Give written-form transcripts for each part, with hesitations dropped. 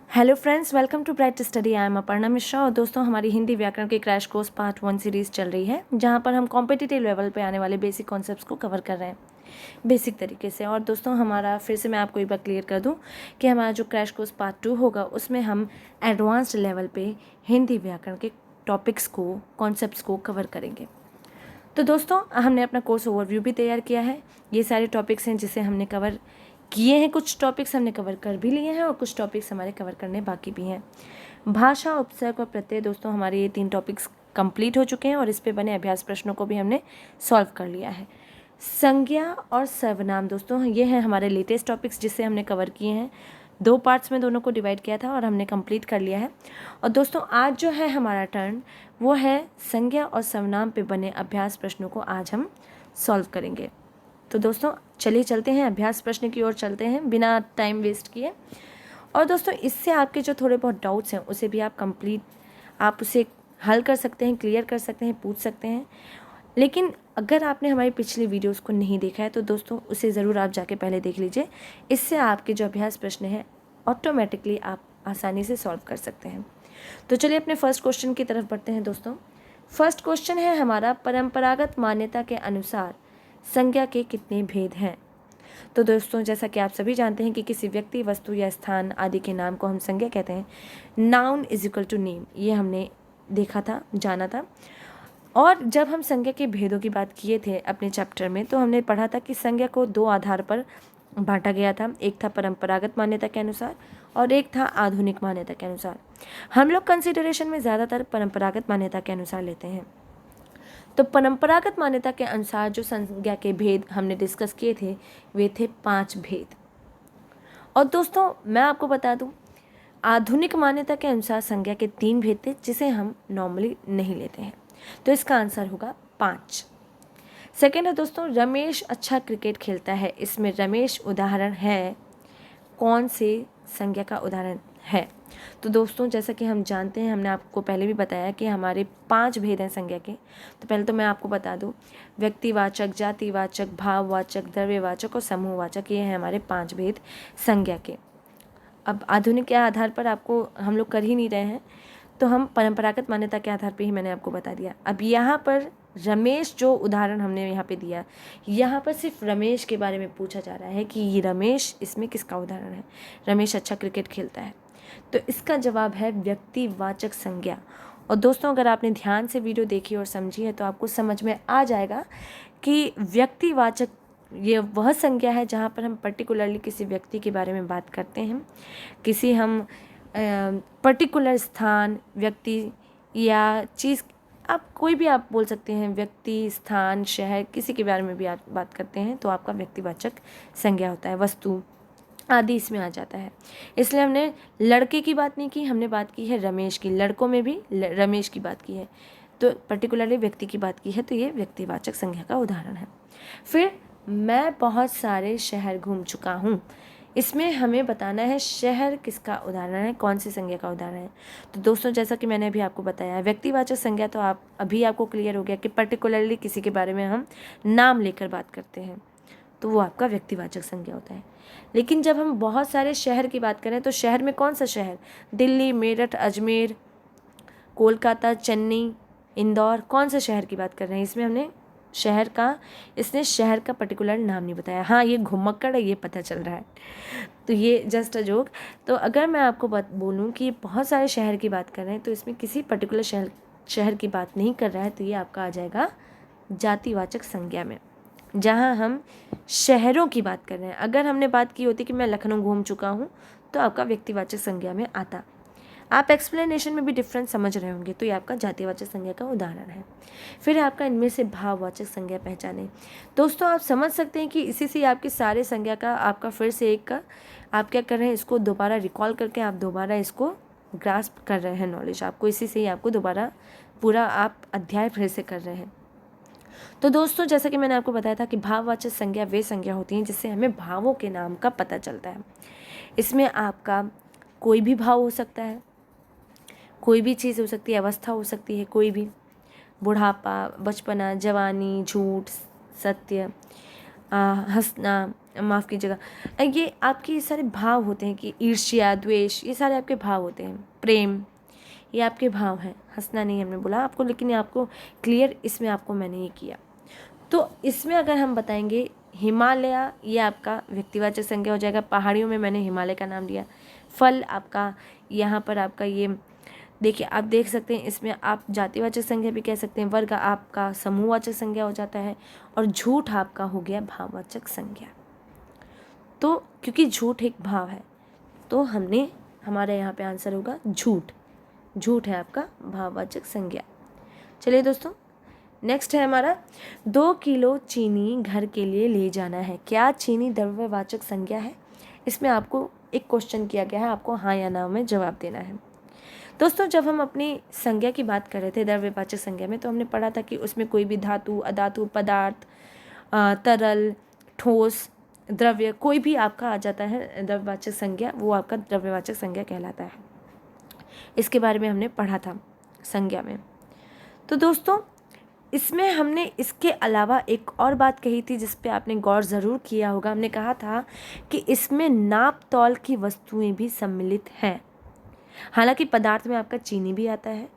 Hello friends, welcome to bright study. I am Aparna Mishra. और दोस्तों, हमारी हिंदी व्याकरण की क्रैश कोर्स पार्ट 1 सीरीज़ चल रही है, जहां पर हम कॉम्पिटिटिव लेवल पे आने वाले बेसिक कॉन्सेप्ट्स को कवर कर रहे हैं बेसिक तरीके से। और दोस्तों, हमारा फिर से मैं आपको एक बार क्लियर कर दूं कि हमारा जो क्रैश कोर्स पार्ट 2 होगा उसमें हम एडवांस्ड लेवल पे हिंदी व्याकरण के टॉपिक्स को, कॉन्सेप्ट्स को कवर करेंगे। तो दोस्तों, हमने अपना कोर्स ओवरव्यू भी तैयार किया है। ये सारे टॉपिक्स हैं जिसे हमने कवर किए हैं। कुछ टॉपिक्स हमने कवर कर भी लिए हैं और कुछ टॉपिक्स हमारे कवर करने बाकी भी हैं। भाषा, उपसर्ग और प्रत्यय, दोस्तों हमारे ये 3 टॉपिक्स कंप्लीट हो चुके हैं और इस पे बने अभ्यास प्रश्नों को भी हमने सॉल्व कर लिया है। संज्ञा और सर्वनाम, दोस्तों ये हैं हमारे लेटेस्ट टॉपिक्स जिसे हमने कवर किए हैं। 2 पार्ट्स में दोनों को डिवाइड किया था और हमने कंप्लीट कर लिया है। और दोस्तों, आज जो है हमारा टर्न वो है संज्ञा और सर्वनाम पे बने अभ्यास प्रश्नों को आज हम सॉल्व करेंगे। तो दोस्तों, चलिए चलते हैं अभ्यास प्रश्न की ओर चलते हैं बिना टाइम वेस्ट किए। और दोस्तों, इससे आपके जो थोड़े बहुत डाउट्स हैं उसे भी आप उसे हल कर सकते हैं, क्लियर कर सकते हैं, पूछ सकते हैं। लेकिन अगर आपने हमारी पिछली वीडियोस को नहीं देखा है तो दोस्तों उसे ज़रूर आप जाके पहले देख लीजिए। इससे आपके जो अभ्यास प्रश्न हैं ऑटोमेटिकली आप आसानी से सॉल्व कर सकते हैं। तो चलिए अपने फर्स्ट क्वेश्चन की तरफ बढ़ते हैं। दोस्तों, फर्स्ट क्वेश्चन है हमारा, परंपरागत मान्यता के अनुसार संज्ञा के कितने भेद हैं। तो दोस्तों, जैसा कि आप सभी जानते हैं कि किसी व्यक्ति, वस्तु या स्थान आदि के नाम को हम संज्ञा कहते हैं। Noun is equal to name, ये हमने देखा था, जाना था। और जब हम संज्ञा के भेदों की बात किए थे अपने चैप्टर में, तो हमने पढ़ा था कि संज्ञा को 2 आधार पर बांटा गया था। एक था परंपरागत मान्यता के अनुसार और एक था आधुनिक मान्यता के अनुसार। हम लोग कंसिडरेशन में ज़्यादातर परंपरागत मान्यता के अनुसार लेते हैं। तो परंपरागत मान्यता के अनुसार जो संज्ञा के भेद हमने डिस्कस किए थे वे थे 5 भेद। और दोस्तों, मैं आपको बता दूं, आधुनिक मान्यता के अनुसार संज्ञा के 3 भेद थे जिसे हम नॉर्मली नहीं लेते हैं। तो इसका आंसर होगा 5। सेकेंड है दोस्तों, रमेश अच्छा क्रिकेट खेलता है। इसमें रमेश उदाहरण है, कौन से संज्ञा का उदाहरण है। तो दोस्तों, जैसा कि हम जानते हैं, हमने आपको पहले भी बताया कि हमारे 5 भेद हैं संज्ञा के। तो पहले तो मैं आपको बता दूं, व्यक्तिवाचक, जातिवाचक, भाववाचक, द्रव्यवाचक और समूहवाचक, ये हैं हमारे 5 भेद संज्ञा के। अब आधुनिक के आधार पर आपको हम लोग कर ही नहीं रहे हैं, तो हम परंपरागत मान्यता के आधार पर ही मैंने आपको बता दिया। अब यहाँ पर रमेश जो उदाहरण हमने यहाँ पे दिया, यहाँ पर सिर्फ रमेश के बारे में पूछा जा रहा है कि ये रमेश इसमें किसका उदाहरण है। रमेश अच्छा क्रिकेट खेलता है, तो इसका जवाब है व्यक्तिवाचक संज्ञा। और दोस्तों, अगर आपने ध्यान से वीडियो देखी और समझी है तो आपको समझ में आ जाएगा कि व्यक्तिवाचक ये वह संज्ञा है जहाँ पर हम पर्टिकुलरली किसी व्यक्ति के बारे में बात करते हैं, किसी हम पर्टिकुलर स्थान, व्यक्ति या चीज़, आप कोई भी आप बोल सकते हैं, व्यक्ति, स्थान, शहर, किसी के बारे में भी आप बात करते हैं तो आपका व्यक्तिवाचक संज्ञा होता है। वस्तु आदि इसमें आ जाता है। इसलिए हमने लड़के की बात नहीं की, हमने बात की है रमेश की। लड़कों में भी रमेश की बात की है, तो पर्टिकुलरली व्यक्ति की बात की है, तो ये व्यक्तिवाचक संज्ञा का उदाहरण है। फिर मैं बहुत सारे शहर घूम चुका हूँ, इसमें हमें बताना है शहर किसका उदाहरण है, कौन सी संज्ञा का उदाहरण है। तो दोस्तों, जैसा कि मैंने अभी आपको बताया, व्यक्तिवाचक संज्ञा तो आपको क्लियर हो गया कि पर्टिकुलरली किसी के बारे में हम नाम लेकर बात करते हैं, तो वो आपका व्यक्तिवाचक संज्ञा होता है। लेकिन जब हम बहुत सारे शहर की बात करें तो शहर में कौन सा शहर, दिल्ली, मेरठ, अजमेर, कोलकाता, चेन्नई, इंदौर, कौन सा शहर की बात कर रहे हैं। इसमें इसने शहर का पर्टिकुलर नाम नहीं बताया। हाँ, ये घुमक्कड़ है, ये पता चल रहा है, तो ये जस्ट अ जोक। तो अगर मैं आपको बोलूँ कि बहुत सारे शहर की बात कर रहे हैं तो इसमें किसी पर्टिकुलर शहर की बात नहीं कर रहा है, तो ये आपका आ जाएगा जातिवाचक संज्ञा में, जहाँ हम शहरों की बात कर रहे हैं। अगर हमने बात की होती कि मैं लखनऊ घूम चुका हूँ तो आपका व्यक्तिवाचक संज्ञा में आता। आप एक्सप्लेनेशन में भी डिफरेंस समझ रहे होंगे, तो ये आपका जातिवाचक संज्ञा का उदाहरण है। फिर आपका इनमें से भाववाचक संज्ञा पहचाने। दोस्तों, आप समझ सकते हैं कि इसी से आपके सारे संज्ञा का आपका फिर से एक का आप क्या कर रहे हैं, इसको दोबारा रिकॉल करके आप दोबारा इसको ग्रास्प कर रहे हैं नॉलेज। आपको इसी से ही आपको दोबारा पूरा आप अध्याय फिर से कर रहे हैं। तो दोस्तों, जैसा कि मैंने आपको बताया था कि भाववाचक संज्ञा वे संज्ञा होती हैं जिससे हमें भावों के नाम का पता चलता है। इसमें आपका कोई भी भाव हो सकता है, कोई भी चीज़ हो सकती है, अवस्था हो सकती है, कोई भी, बुढ़ापा, बचपना, जवानी, झूठ, सत्य, हंसना, माफ़ कीजिएगा, ये आपके सारे भाव होते हैं कि ईर्ष्या, द्वेष, ये सारे आपके भाव होते हैं। प्रेम, ये आपके भाव हैं। हंसना नहीं हमने बोला आपको, लेकिन ये आपको क्लियर इसमें आपको मैंने ये किया। तो इसमें अगर हम बताएंगे हिमालय, ये आपका व्यक्तिवाचक संज्ञा हो जाएगा। पहाड़ियों में मैंने हिमालय का नाम लिया। फल आपका यहाँ पर आपका ये देखिए, आप देख सकते हैं इसमें आप जातिवाचक संज्ञा भी कह सकते हैं। वर्ग आपका समूहवाचक संज्ञा हो जाता है, और झूठ आपका हो गया भाववाचक संज्ञा। तो क्योंकि झूठ एक भाव है, तो हमारे यहाँ पे आंसर होगा झूठ। झूठ है आपका भाववाचक संज्ञा। चलिए दोस्तों, नेक्स्ट है हमारा 2 किलो चीनी घर के लिए ले जाना है। क्या चीनी द्रव्यवाचक संज्ञा है? इसमें आपको एक क्वेश्चन किया गया है, आपको हाँ या ना में जवाब देना है। दोस्तों, जब हम अपनी संज्ञा की बात कर रहे थे द्रव्यवाचक संज्ञा में, तो हमने पढ़ा था कि उसमें कोई भी धातु, अधातु, पदार्थ, तरल, ठोस, द्रव्य, कोई भी आपका आ जाता है द्रव्यवाचक संज्ञा, वो आपका द्रव्यवाचक संज्ञा कहलाता है। इसके बारे में हमने पढ़ा था संज्ञा में। तो दोस्तों, इसमें हमने इसके अलावा एक और बात कही थी जिस पे आपने गौर ज़रूर किया होगा। हमने कहा था कि इसमें नाप तौल की वस्तुएं भी सम्मिलित हैं। हालांकि पदार्थ में आपका चीनी भी आता है,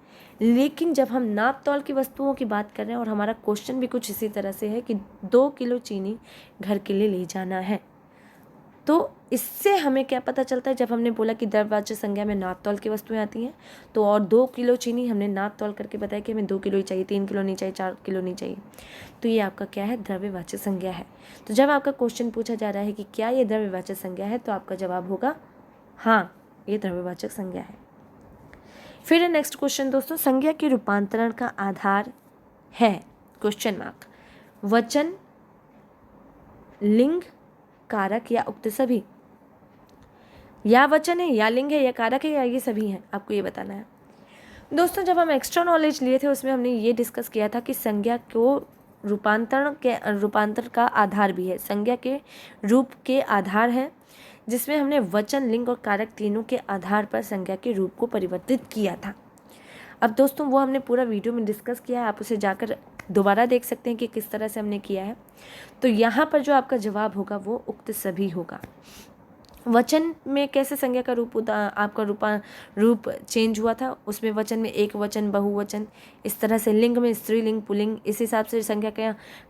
लेकिन जब हम नाप तौल की वस्तुओं की बात कर रहे हैं, और हमारा क्वेश्चन भी कुछ इसी तरह से है कि 2 किलो चीनी घर के लिए ले जाना है, तो इससे हमें क्या पता चलता है? जब हमने बोला कि द्रव्यवाचक संज्ञा में नाप तौल की वस्तुएं आती हैं, तो और 2 किलो चीनी हमने नाप तौल करके बताया कि हमें 2 किलो ही चाहिए, 3 किलो नहीं चाहिए, 4 किलो नहीं चाहिए। तो ये आपका क्या है? द्रव्यवाचक संज्ञा है। तो जब आपका क्वेश्चन पूछा जा रहा है कि क्या ये द्रव्यवाचक संज्ञा है, तो आपका जवाब होगा हाँ, ये द्रव्यवाचक संज्ञा है। फिर नेक्स्ट क्वेश्चन दोस्तों, संज्ञा के रूपांतरण का आधार है क्वेश्चन मार्क वचन, लिंग, कारक या उक्त सभी। या वचन है, या लिंग है, या कारक है, या ये सभी हैं, आपको ये बताना है। दोस्तों, जब हम एक्स्ट्रा नॉलेज लिए थे उसमें हमने ये डिस्कस किया था कि संज्ञा को रूपांतर का आधार भी है। संज्ञा के रूप के आधार है, जिसमें हमने वचन, लिंग और कारक तीनों के आधार पर संज्ञा के रूप को परिवर्तित किया था। अब दोस्तों, वो हमने पूरा वीडियो में डिस्कस किया है, आप उसे जाकर दोबारा देख सकते हैं कि किस तरह से हमने किया है। तो यहाँ पर जो आपका जवाब होगा वो उक्त सभी होगा। वचन में कैसे संज्ञा का आपका रूप चेंज हुआ था, उसमें वचन में एक वचन, बहुवचन, इस तरह से। लिंग में स्त्रीलिंग, पुल्लिंग, इस हिसाब से संज्ञा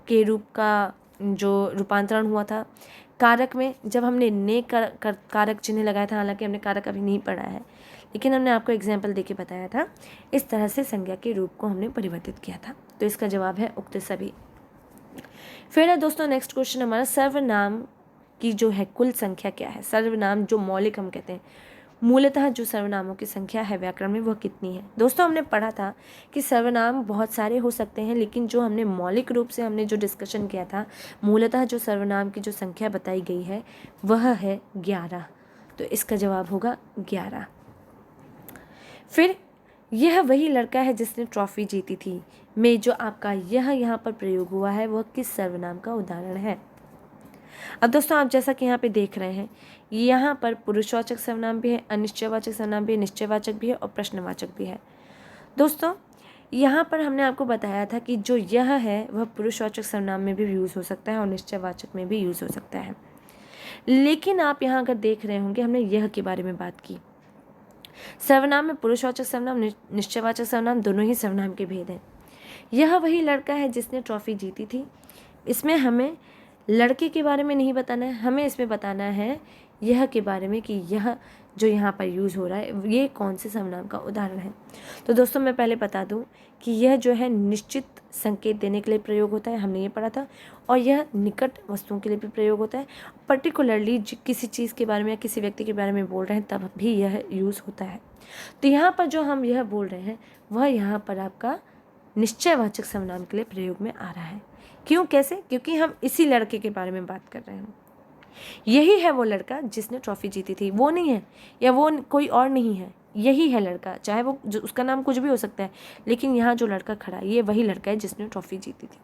के रूप का जो रूपांतरण हुआ था। कारक में जब हमने ने कारक चिन्ह लगाया था, हालांकि हमने कारक अभी नहीं पढ़ा है, लेकिन हमने आपको एग्जाम्पल देके बताया था। इस तरह से संज्ञा के रूप को हमने परिवर्तित किया था। तो इसका जवाब है उक्त सभी। फिर है दोस्तों नेक्स्ट क्वेश्चन हमारा, सर्वनाम की जो है कुल संख्या क्या है? सर्वनाम जो मौलिक हम कहते हैं, मूलतः जो सर्वनामों की संख्या है व्याकरण में, वह कितनी है? दोस्तों, हमने पढ़ा था कि सर्वनाम बहुत सारे हो सकते हैं, लेकिन जो हमने मौलिक रूप से हमने जो डिस्कशन किया था, मूलतः जो सर्वनाम की जो संख्या बताई गई है वह है 11। तो इसका जवाब होगा 11। फिर यह वही लड़का है जिसने ट्रॉफी जीती थी में जो आपका यह यहाँ पर प्रयोग हुआ है, वह किस सर्वनाम का उदाहरण है? अब दोस्तों, आप जैसा कि यहाँ पे देख रहे हैं, यहाँ पर पुरुषवाचक सर्वनाम भी है, अनिश्चयवाचक सर्वनाम भी है, निश्चयवाचक भी है और प्रश्नवाचक भी है। दोस्तों, यहाँ पर हमने आपको बताया था कि जो यह है वह पुरुषवाचक सर्वनाम में भी यूज़ हो सकता है और निश्चयवाचक में भी यूज़ हो सकता है। लेकिन आप यहाँ अगर देख रहे होंगे, हमने यह के बारे में बात की। सर्वनाम में पुरुषवाचक सर्वनाम, निश्चयवाचक सर्वनाम, दोनों ही सर्वनाम के भेद हैं। यह वही लड़का है जिसने ट्रॉफी जीती थी, इसमें हमें लड़के के बारे में नहीं बताना है, हमें इसमें बताना है यह के बारे में कि यह जो यहाँ पर यूज़ हो रहा है ये कौन से सर्वनाम का उदाहरण है। तो दोस्तों, मैं पहले बता दूँ कि यह जो है निश्चित संकेत देने के लिए प्रयोग होता है, हमने ये पढ़ा था, और यह निकट वस्तुओं के लिए भी प्रयोग होता है। पर्टिकुलरली किसी चीज़ के बारे में या किसी व्यक्ति के बारे में बोल रहे हैं तब भी यह यूज़ होता है। तो यहाँ पर जो हम यह बोल रहे हैं वह यहाँ पर आपका निश्चयवाचक सर्वनाम के लिए प्रयोग में आ रहा है। क्यों, कैसे? क्योंकि हम इसी लड़के के बारे में बात कर रहे हैं। यही है वो लड़का जिसने ट्रॉफी जीती थी, वो नहीं है या वो कोई और नहीं है, यही है लड़का। चाहे वो उसका नाम कुछ भी हो सकता है, लेकिन यहाँ जो लड़का खड़ा है ये वही लड़का है जिसने ट्रॉफी जीती थी।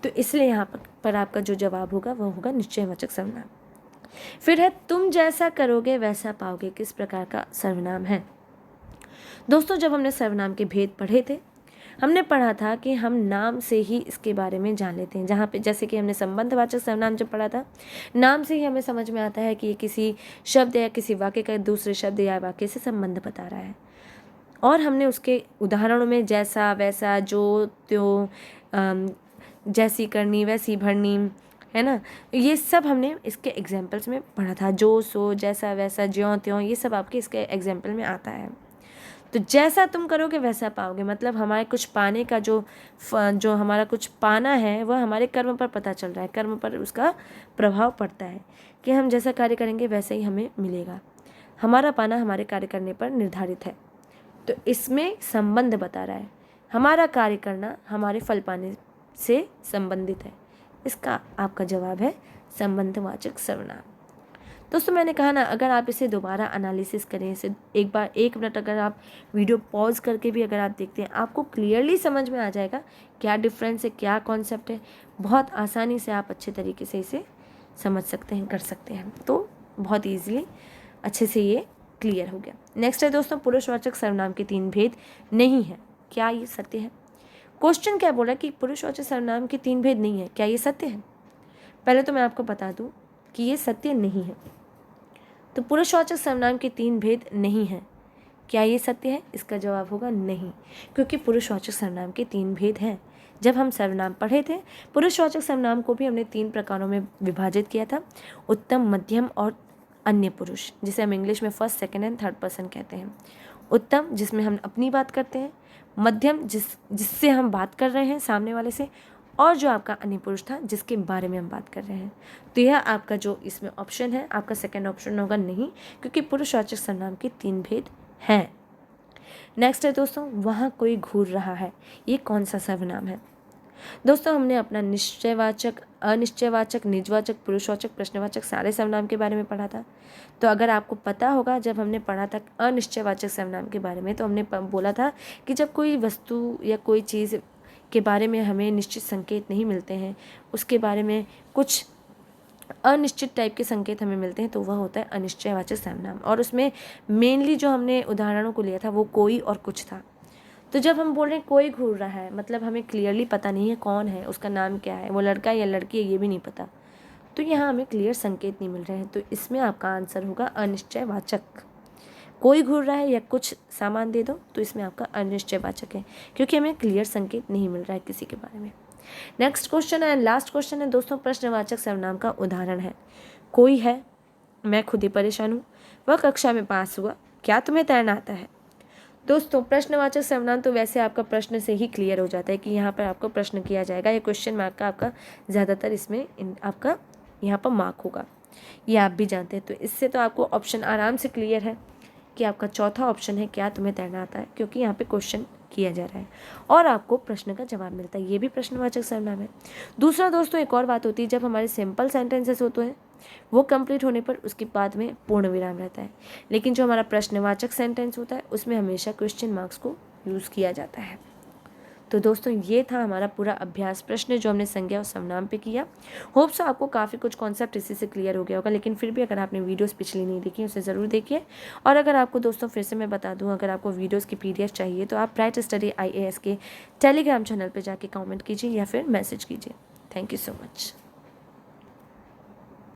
तो इसलिए यहाँ पर आपका जो जवाब होगा वह होगा निश्चयवाचक सर्वनाम। फिर है तुम जैसा करोगे वैसा पाओगे, किस प्रकार का सर्वनाम है? दोस्तों, जब हमने सर्वनाम के भेद पढ़े थे हमने पढ़ा था कि हम नाम से ही इसके बारे में जान लेते हैं, जहाँ पे जैसे कि हमने संबंधवाचक सर्वनाम जब पढ़ा था, नाम से ही हमें समझ में आता है कि ये किसी शब्द या किसी वाक्य का दूसरे शब्द या वाक्य से संबंध बता रहा है। और हमने उसके उदाहरणों में जैसा, वैसा, जो, त्यों, जैसी करनी वैसी भरनी, है ना, ये सब हमने इसके एग्जाम्पल्स में पढ़ा था। जो, सो, जैसा, वैसा, ज्यों, त्यों, ये सब आपके इसके एग्जाम्पल में आता है। तो जैसा तुम करोगे वैसा पाओगे, मतलब हमारे कुछ पाने का जो हमारा कुछ पाना है वह हमारे कर्म पर पता चल रहा है, कर्म पर उसका प्रभाव पड़ता है कि हम जैसा कार्य करेंगे वैसे ही हमें मिलेगा। हमारा पाना हमारे कार्य करने पर निर्धारित है। तो इसमें संबंध बता रहा है, हमारा कार्य करना हमारे फल पाने से संबंधित है। इसका आपका जवाब है संबंधवाचक सर्वनाम। दोस्तों मैंने कहा ना, अगर आप इसे दोबारा एनालिसिस करें, इसे एक बार 1 मिनट अगर आप वीडियो पॉज करके भी अगर आप देखते हैं, आपको क्लियरली समझ में आ जाएगा क्या डिफरेंस है, क्या कॉन्सेप्ट है। बहुत आसानी से आप अच्छे तरीके से इसे समझ सकते हैं, कर सकते हैं। तो बहुत ईजिली अच्छे से ये क्लियर हो गया। नेक्स्ट है दोस्तों, पुरुषवाचक सर्वनाम के 3 भेद नहीं है, क्या ये सत्य है? क्वेश्चन क्या बोला कि पुरुषवाचक सर्वनाम के 3 भेद नहीं है, क्या ये सत्य है? पहले तो मैं आपको बता दूं कि ये सत्य नहीं है। तो पुरुषवाचक सर्वनाम के 3 भेद नहीं है, क्या ये सत्य है? इसका जवाब होगा नहीं, क्योंकि पुरुषवाचक सर्वनाम के 3 भेद हैं। जब हम सर्वनाम पढ़े थे, पुरुषवाचक सर्वनाम को भी हमने 3 प्रकारों में विभाजित किया था, उत्तम, मध्यम और अन्य पुरुष, जिसे हम इंग्लिश में first, second and third person कहते हैं। उत्तम जिसमें हम अपनी बात करते हैं, मध्यम जिससे हम बात कर रहे हैं सामने वाले से, और जो आपका अन्य पुरुष था जिसके बारे में हम बात कर रहे हैं। तो यह आपका जो इसमें ऑप्शन है, आपका सेकंड ऑप्शन होगा नहीं, क्योंकि पुरुषवाचक सर्वनाम के 3 भेद हैं। नेक्स्ट है दोस्तों, वहाँ कोई घूर रहा है, ये कौन सा सर्वनाम है? दोस्तों हमने अपना निश्चयवाचक, अनिश्चयवाचक, निजवाचक, पुरुषवाचक, प्रश्नवाचक सारे सर्वनाम के बारे में पढ़ा था। तो अगर आपको पता होगा, जब हमने पढ़ा था अनिश्चयवाचक सर्वनाम के बारे में, तो हमने बोला था कि जब कोई वस्तु या कोई चीज़ के बारे में हमें निश्चित संकेत नहीं मिलते हैं, उसके बारे में कुछ अनिश्चित टाइप के संकेत हमें मिलते हैं, तो वह होता है अनिश्चयवाचक सर्वनाम। और उसमें मेनली जो हमने उदाहरणों को लिया था वो कोई और कुछ था। तो जब हम बोल रहे हैं कोई घूर रहा है, मतलब हमें क्लियरली पता नहीं है कौन है, उसका नाम क्या है, वो लड़का या लड़की है ये भी नहीं पता, तो यहाँ हमें क्लियर संकेत नहीं मिल रहे हैं। तो इसमें आपका आंसर होगा अनिश्चयवाचक। कोई घूर रहा है या कुछ सामान दे दो, तो इसमें आपका अनिश्चयवाचक है, क्योंकि हमें क्लियर संकेत नहीं मिल रहा है किसी के बारे में। नेक्स्ट क्वेश्चन है, लास्ट क्वेश्चन है दोस्तों, प्रश्नवाचक सर्वनाम का उदाहरण है, कोई है, मैं खुद ही परेशान हूँ, वह कक्षा में पास हुआ, क्या तुम्हें तैरना आता है? दोस्तों प्रश्नवाचक सर्वनाम तो वैसे आपका प्रश्न से ही क्लियर हो जाता है कि यहाँ पर आपको प्रश्न किया जाएगा, या क्वेश्चन मार्क का आपका ज़्यादातर इसमें आपका यहाँ पर मार्क होगा, ये आप भी जानते हैं। तो इससे तो आपको ऑप्शन आराम से क्लियर है कि आपका चौथा ऑप्शन है, क्या तुम्हें तैरना आता है, क्योंकि यहाँ पे क्वेश्चन किया जा रहा है और आपको प्रश्न का जवाब मिलता है, ये भी प्रश्नवाचक सर्वनाम है। दूसरा दोस्तों, एक और बात होती है, जब हमारे सिंपल सेंटेंसेस होते हैं वो कंप्लीट होने पर उसके बाद में पूर्ण विराम रहता है, लेकिन जो हमारा प्रश्नवाचक सेंटेंस होता है उसमें हमेशा क्वेश्चन मार्क्स को यूज़ किया जाता है। तो दोस्तों ये था हमारा पूरा अभ्यास प्रश्न जो हमने संज्ञा और सर्वनाम पे किया। होप सो आपको काफ़ी कुछ कॉन्सेप्ट इसी से क्लियर हो गया होगा, लेकिन फिर भी अगर आपने वीडियोस पिछली नहीं देखी उसे ज़रूर देखिए। और अगर आपको दोस्तों फिर से मैं बता दूं, अगर आपको वीडियोस की PDF चाहिए तो आप ब्राइट स्टडी IAS के टेलीग्राम चैनल पर जाके कॉमेंट कीजिए या फिर मैसेज कीजिए। Thank you so much.